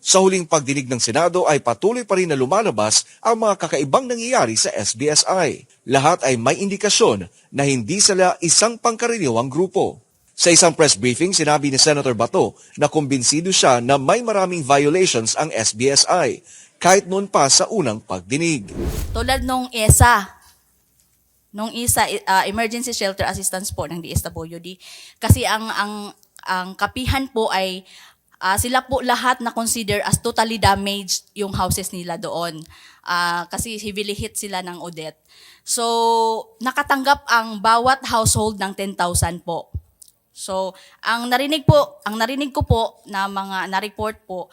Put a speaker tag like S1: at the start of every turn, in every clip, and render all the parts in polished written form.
S1: Sa huling pagdinig ng Senado ay patuloy pa rin na lumalabas ang mga kakaibang nangyayari sa SBSI. Lahat ay may indikasyon na hindi sila isang pangkaraniwang grupo. Sa isang press briefing, sinabi ni Senator Bato na kumbinsido siya na may maraming violations ang SBSI, kahit noon pa sa unang pagdinig.
S2: Tulad nung ESA, Emergency Shelter Assistance po ng DSWD, kasi ang kapihan po ay sila po lahat na consider as totally damaged yung houses nila doon. Kasi heavily hit sila ng Odette. So, nakatanggap ang bawat household ng 10,000 po. So, ang narinig ko po na mga na-report po,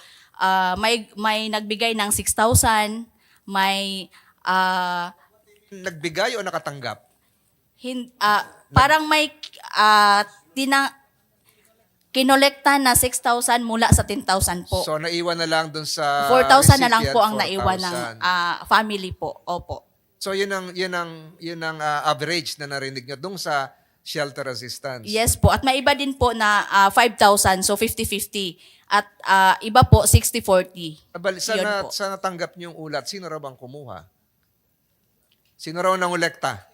S2: may nagbigay ng 6,000, may
S3: Nagbigay o nakatanggap?
S2: parang may kinolekta na 6,000 mula sa 10,000 po.
S3: So, naiwan na lang dun sa
S2: 4,000 na lang
S3: recipient,
S2: po ang naiwan ng
S3: 4,000.
S2: family po. Opo.
S3: So, yun ang average na narinig nyo dun sa shelter assistance.
S2: Yes po. At may iba din po na 5,000, so 50-50. At iba po 60-40. Yun po.
S3: Sa natanggap nyo yung ulat, sino raw bang kumuha? Sino raw nangolekta?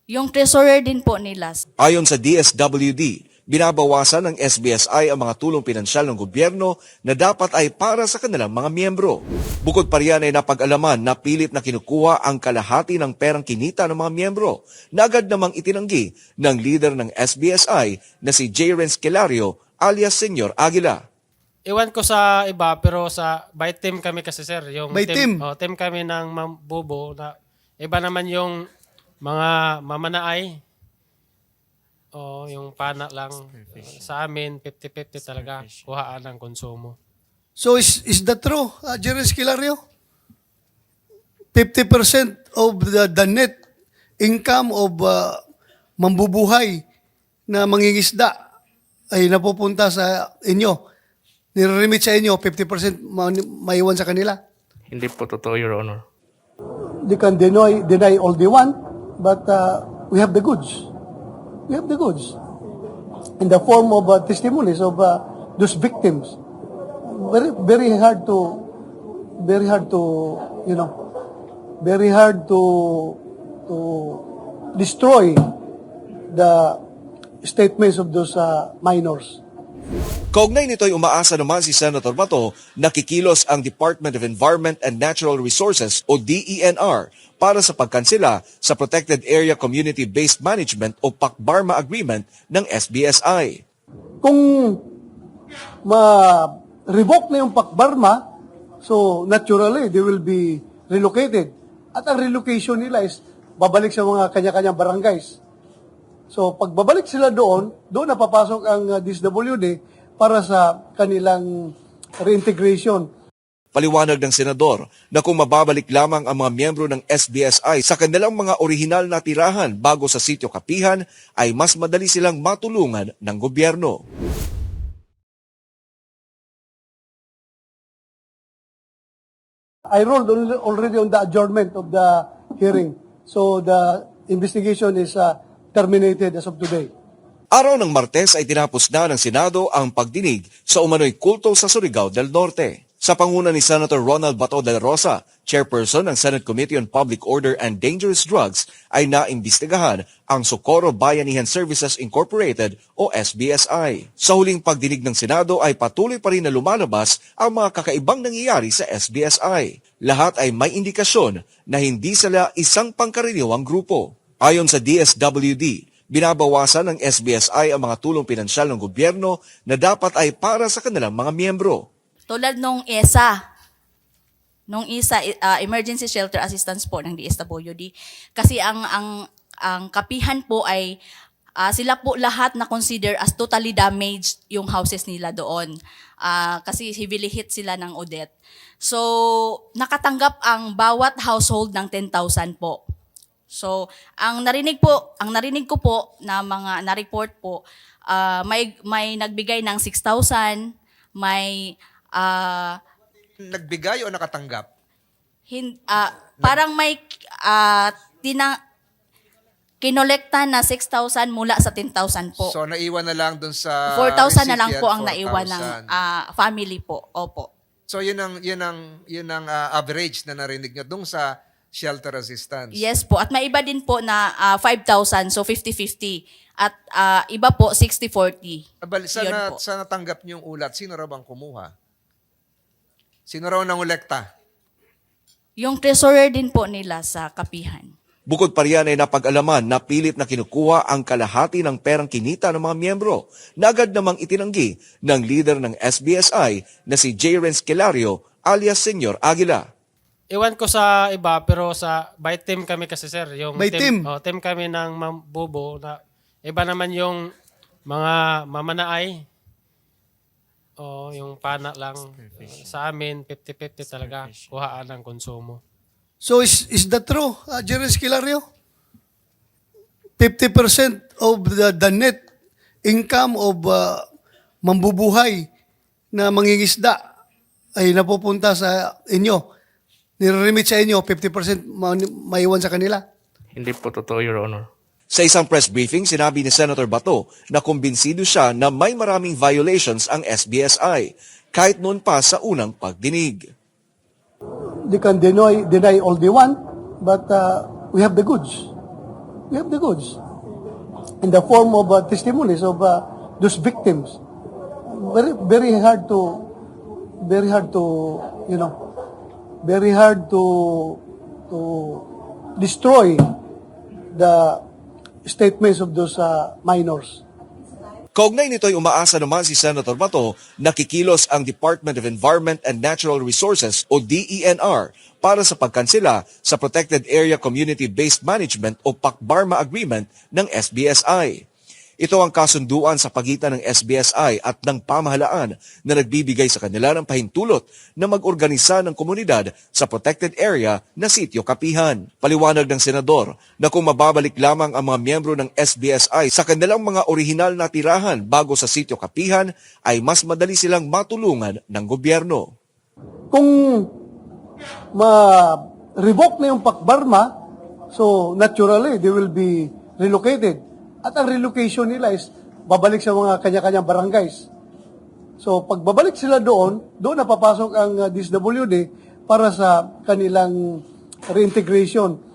S2: Yung treasurer din po nila.
S1: Ayon sa DSWD, binabawasan ng SBSI ang mga tulong pinansyal ng gobyerno na dapat ay para sa kanilang mga miyembro. Bukod pa riyan ay napag-alaman na pilit na kinukuha ang kalahati ng perang kinita ng mga miyembro na agad namang itinanggi ng leader ng SBSI na si J. Renz Kilario alias Senyor Aguila.
S4: Iwan ko sa iba pero by team kami kasi sir, yung
S5: By team?
S4: team kami ng Ma'am Bobo na iba naman yung mga mamanaay. Yung pana lang. Sa amin 50-50 talaga kuhaan ng konsumo.
S5: So is that true, Jerry Esquilario? 50% of the net income of mambubuhay na mangingisda ay napupunta sa inyo. Nire-remit sa inyo, 50% maiwan sa kanila.
S6: Hindi po totoo, Your Honor.
S7: They can deny all they want, but we have the goods. We have the goods in the form of testimonies of those victims. Very hard to destroy the statements of those minors.
S1: Kaugnay nito'y umaasa naman si Senator Bato na kikilos ang Department of Environment and Natural Resources o DENR para sa pagkansela sa Protected Area Community-Based Management o PACBARMA Agreement ng SBSI.
S7: Kung ma-revoke na yung PACBARMA, so naturally they will be relocated. At ang relocation nila is babalik sa mga kanya-kanyang barangays. So pagbabalik sila doon na papasok ang DSWD para sa kanilang reintegration.
S1: Paliwanag ng senador na kung mababalik lamang ang mga miyembro ng SBSI sa kanilang mga orihinal na tirahan bago sa sitio kapihan, ay mas madali silang matulungan ng gobyerno.
S7: I rolled already on the adjournment of the hearing. So the investigation is terminated as of today.
S1: Araw ng Martes ay tinapos na ng Senado ang pagdinig sa umano'y kulto sa Surigao del Norte. Sa panguna ni Senator Ronald Bato de la Rosa, chairperson ng Senate Committee on Public Order and Dangerous Drugs, ay naimbestigahan ang Socorro Bayanihan Services Incorporated o SBSI. Sa huling pagdinig ng Senado ay patuloy pa rin na lumalabas ang mga kakaibang nangyayari sa SBSI. Lahat ay may indikasyon na hindi sila isang pangkaraniwang grupo. Ayon sa DSWD, binabawasan ng SBSI ang mga tulong pinansyal ng gobyerno na dapat ay para sa kanilang mga miyembro.
S2: Tulad nung ESA, Emergency Shelter Assistance po ng DSWD, kasi ang kapihan po ay sila po lahat na consider as totally damaged yung houses nila doon. Kasi heavily hit sila ng Odette. So, nakatanggap ang bawat household ng 10,000 po. So, ang narinig ko po na mga na-report po, may nagbigay ng 6,000, may
S3: Nagbigay o nakatanggap?
S2: parang may kinolekta na 6,000 mula sa 10,000 po.
S3: So, naiwan na lang dun sa
S2: 4,000 na lang
S3: recipient,
S2: po ang naiwan ng
S3: 4,000.
S2: family po. Opo.
S3: So yun ang average na narinig nyo dung sa shelter assistance.
S2: Yes po. At may iba din po na 5,000, so 50-50. At iba po 60-40. Yun po.
S3: Sa natanggap nyo yung ulat, sino raw bang kumuha? Sino raw nangolekta?
S2: Yung treasurer din po nila sa kapihan.
S1: Bukod pa riyan ay napag-alaman na pilit na kinukuha ang kalahati ng perang kinita ng mga miyembro na agad namang itinanggi ng leader ng SBSI na si J. Renz Kilario alias Senyor Aguila.
S4: Iwan ko sa iba, pero by team kami kasi, sir. Yung
S5: By team?
S4: Team kami ng Ma'am Bobo. Na, iba naman yung mga mamanaay. Yung pana lang. Sa amin, 50-50 talaga. Kuhaan ng konsumo.
S5: So is that true, Jerez Kilario? 50% of the net income of mambubuhay na mangingisda ay napupunta sa inyo. Nire-remit sa inyo, 50% maiwan sa kanila.
S6: Hindi po totoo, Your Honor.
S1: Sa isang press briefing, sinabi ni Senator Bato na kumbinsido siya na may maraming violations ang SBSI kahit noon pa sa unang pagdinig.
S7: They can deny all they want, but we have the goods. We have the goods in the form of testimonies of those victims. Very hard to destroy the statements of those minors.
S1: Kaugnay nito'y umaasa naman si Senator Bato na kikilos ang Department of Environment and Natural Resources o DENR para sa pagkansela sa Protected Area Community-Based Management o PACBARMA Agreement ng SBSI. Ito ang kasunduan sa pagitan ng SBSI at ng pamahalaan na nagbibigay sa kanila ng pahintulot na mag-organisa ng komunidad sa protected area na Sitio Kapihan. Paliwanag ng senador na kung mababalik lamang ang mga miyembro ng SBSI sa kanilang mga orihinal na tirahan bago sa Sitio Kapihan, ay mas madali silang matulungan ng gobyerno.
S7: Kung ma-revoke na yung PACBARMA, so naturally they will be relocated. At ang relocation nila is babalik sa mga kanya-kanyang barangays. So pagbabalik sila doon na papasok ang DSWD para sa kanilang reintegration.